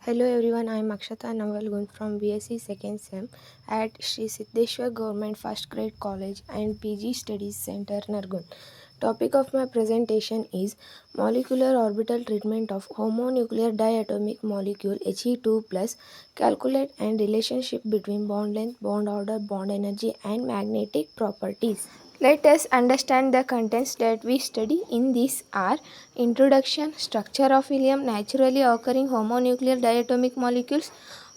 Hello everyone, I am Akshata Navalgun from BSc Second Sem at Sri Siddheshwar Government First Grade College and PG Studies Center, Nargun. Topic of my presentation is molecular orbital treatment of homonuclear diatomic molecule He2 plus. Calculate and relationship between bond length, bond order, bond energy and magnetic properties. Let us understand the contents that we study in this are introduction, structure of helium, naturally occurring homonuclear diatomic molecules,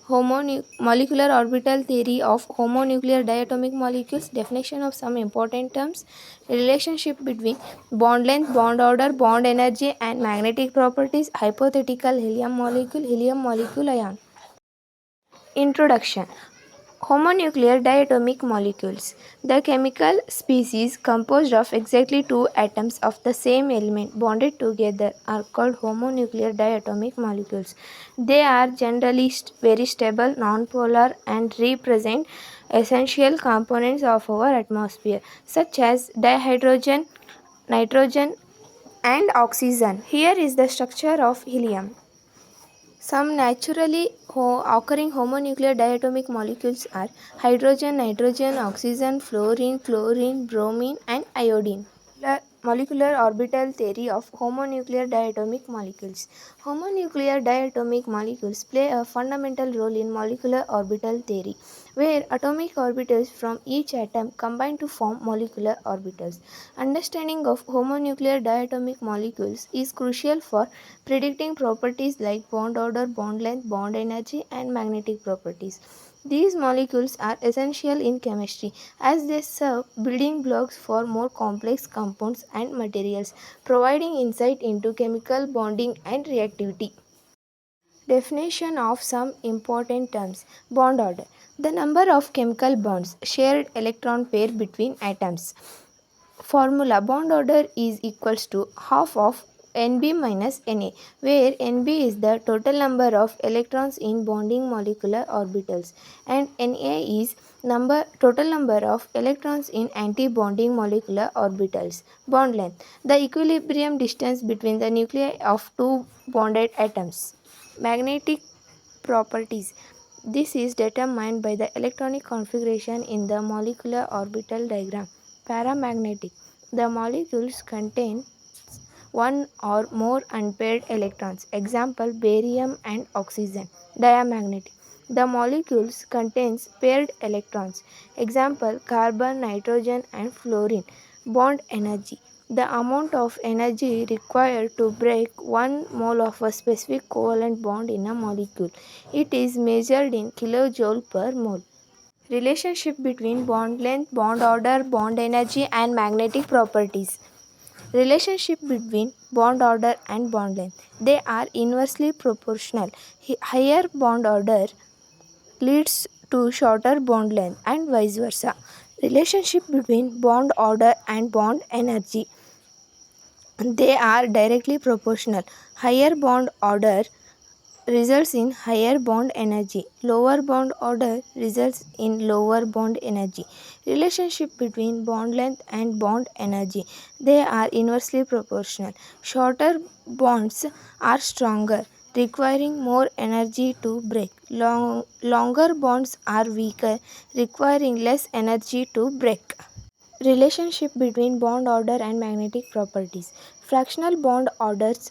molecular orbital theory of homonuclear diatomic molecules, definition of some important terms, relationship between bond length, bond order, bond energy and magnetic properties, hypothetical helium molecule ion. Introduction. Homonuclear diatomic molecules. The chemical species composed of exactly two atoms of the same element bonded together are called homonuclear diatomic molecules. They are generally very stable, nonpolar, and represent essential components of our atmosphere, such as dihydrogen, nitrogen, and oxygen. Here is the structure of helium. Some naturally occurring homonuclear diatomic molecules are hydrogen, nitrogen, oxygen, fluorine, chlorine, bromine, and iodine. Molecular orbital theory of homonuclear diatomic molecules. Homonuclear diatomic molecules play a fundamental role in molecular orbital theory, where atomic orbitals from each atom combine to form molecular orbitals. Understanding of homonuclear diatomic molecules is crucial for predicting properties like bond order, bond length, bond energy, and magnetic properties. These molecules are essential in chemistry as they serve building blocks for more complex compounds and materials, providing insight into chemical bonding and reactivity. Definition of some important terms. Bond order. The number of chemical bonds, shared electron pair between atoms. Formula. Bond order is equals to half of Nb minus Na, where Nb is the total number of electrons in bonding molecular orbitals and Na is total number of electrons in anti-bonding molecular orbitals. Bond length. The equilibrium distance between the nuclei of two bonded atoms. Magnetic properties. This is determined by the electronic configuration in the molecular orbital diagram. Paramagnetic. The molecules contain one or more unpaired electrons. Example, barium and oxygen. Diamagnetic. The molecules contains paired electrons. Example, carbon, nitrogen and fluorine. Bond energy. The amount of energy required to break 1 mole of a specific covalent bond in a molecule. It is measured in kilojoule per mole. Relationship between bond length, bond order, bond energy and magnetic properties. Relationship between bond order and bond length. They are inversely proportional. Higher bond order leads to shorter bond length and vice versa. Relationship between bond order and bond energy. They are directly proportional. Higher bond order results in higher bond energy. Lower bond order results in lower bond energy. Relationship between bond length and bond energy. They are inversely proportional. Shorter bonds are stronger, requiring more energy to break. Longer bonds are weaker, requiring less energy to break. Relationship between bond order and magnetic properties. Fractional bond orders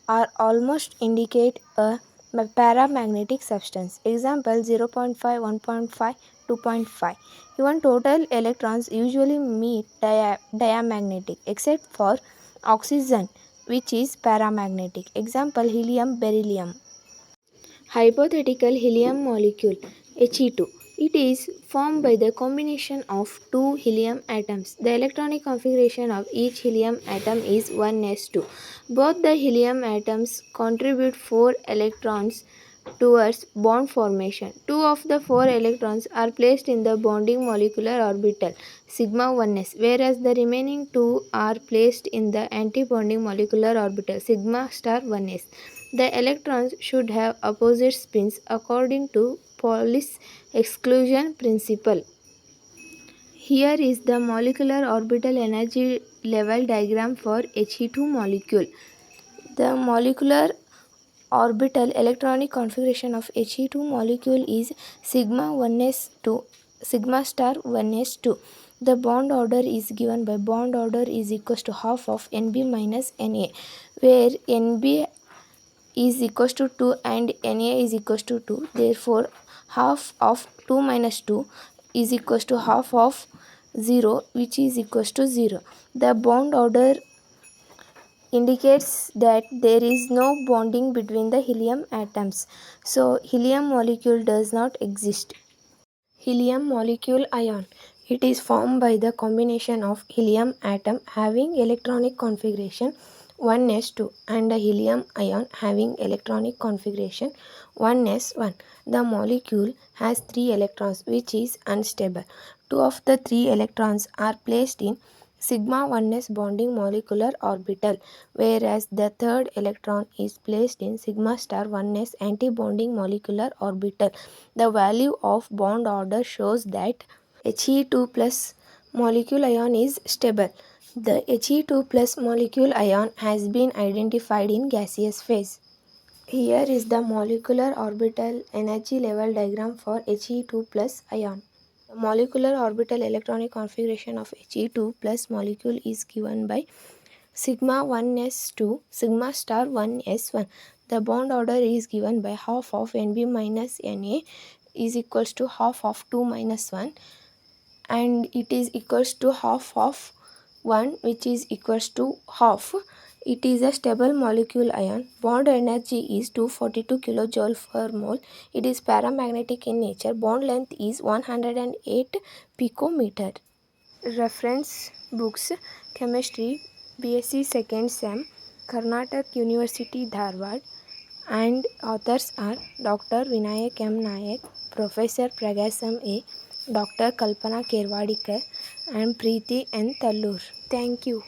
are almost indicate a paramagnetic substance. Example 0.5, 1.5, 2.5. Even total electrons usually meet diamagnetic except for oxygen, which is paramagnetic. Example helium, beryllium. Hypothetical helium molecule He2. It is formed by the combination of two helium atoms. The electronic configuration of each helium atom is 1s2. Both the helium atoms contribute 4 electrons towards bond formation. 2 of the 4 electrons are placed in the bonding molecular orbital sigma 1s, whereas the remaining 2 are placed in the anti-bonding molecular orbital sigma star 1s. The electrons should have opposite spins according to Pauli's exclusion principle. Here is the molecular orbital energy level diagram for He2 molecule. The molecular orbital electronic configuration of He2 molecule is sigma 1s2 sigma star 1s2. The bond order is given by bond order is equals to half of Nb minus Na, where Nb is equals to 2 and Na is equals to 2. Therefore, half of 2 minus 2 is equals to half of 0, which is equals to 0. The bond order indicates that there is no bonding between the helium atoms. So, helium molecule does not exist. Helium molecule ion. It is formed by the combination of helium atom having electronic configuration 1s2 and a helium ion having electronic configuration 1s1. The molecule has 3 electrons, which is unstable. 2 of the 3 electrons are placed in sigma 1s bonding molecular orbital, whereas the third electron is placed in sigma star 1s anti-bonding molecular orbital. The value of bond order shows that He2 plus molecule ion is stable. The He2 plus molecule ion has been identified in gaseous phase. Here is the molecular orbital energy level diagram for He2 plus ion. The molecular orbital electronic configuration of He2 plus molecule is given by sigma 1s2 sigma star 1s1. The bond order is given by half of Nb minus Na is equals to half of 2 minus 1, and it is equals to half of 1, which is equals to half. It is a stable molecule ion. Bond energy is 242 kJ per mole. It is paramagnetic in nature. Bond length is 108 picometer. Reference books: Chemistry, BSc Second Sem, Karnataka University, Dharwad, and authors are Dr. Vinayak M. Nayak, Professor Pragasam A., Dr. Kalpana Kerwadikar, and Preeti N. Tallur. Thank you.